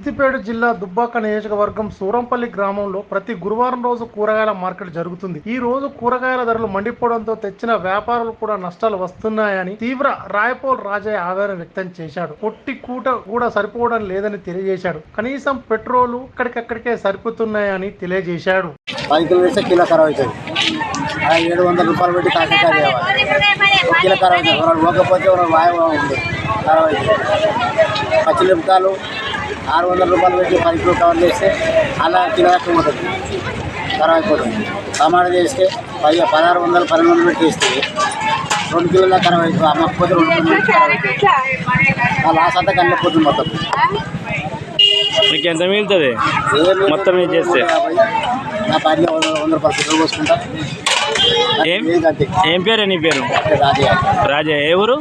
సిద్దిపేట జిల్లా దుబ్బాక నియోజకవర్గం సూరంపల్లి గ్రామంలో ప్రతి గురువారం రోజు కూరగాయల మార్కెట్ జరుగుతుంది. ఈ రోజు కూరగాయల ధరలు మండిపోవడంతో తెచ్చిన వ్యాపారులు కూడా నష్టాలు వస్తున్నాయని తీవ్ర రాయపోల్ రాజయ్య ఆవేదన వ్యక్తం చేశాడు. పొట్టి కూట కూడా సరిపోవడం లేదని తెలియజేశాడు. కనీసం పెట్రోలు ఇక్కడికక్కడికే సరిపోతున్నాయని తెలియజేశాడు. 700 రూపాయలు పెట్టి కాకరకాయ తేవాలి, కిలో ఖరాబ్ అవుతుంది. పోకపోతే వాయువు ఉంది ఖరాబ్ అవుతుంది. పచ్చిమిరపకాయలు 600 రూపాయలు పెట్టి 10 కిలో కవర్ చేస్తే అలా కిలో కష్టం ఉంటుంది, ఖరాబ్ అయిపోతుంది. టమాటా చేస్తే 1600 1200 పెట్టి వేస్తే 2 కిలోల ఖరాబ్ అవుతుంది. అమ్మకపోతే 2 కిలోలు ఖరాబ్ అవుతుంది. ఆ లాస్ అంతా కనిపిపోతుంది మొత్తం. మీకు ఎంత మిగులుతుంది మొత్తం ఏం చేస్తే? నా పని 100 రూపాయలు పెట్రోల్ పోసుకుంటా. ఏం పేరు? నీ పేరు? రాజా. ఏ ఊరు?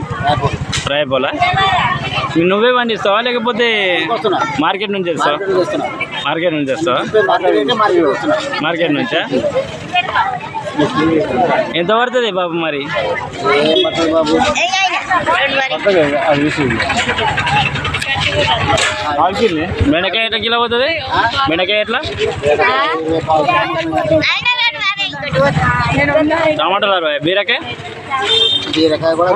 రాయపోలా. నువ్వే పండిస్తావా లేకపోతే మార్కెట్ నుంచి వస్తావా? మార్కెట్ నుంచి వస్తావా? మార్కెట్ నుంచా? ఎంత పడుతుంది బాబు మరి? బెండకాయ ఎట్లా కిలో పోతుంది? బెండకాయ ఎట్లా? టమాటాలు 60. బీరకాయ? బీరకాయ కూడా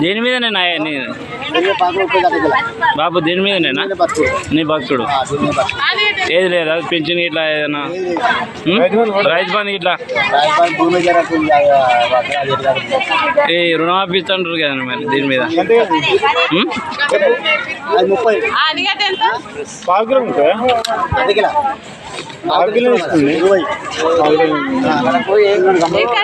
దేని మీదనేనా బాబు? దేని మీదనేనా నీ భక్తుడు? ఏది లేదా పెన్షన్ ఇట్లా ఏదైనా రైతు బంధు ఇట్లా ఈ రుణమాఫీ ఇస్తుంటారు కదా మరి దీని మీద? 30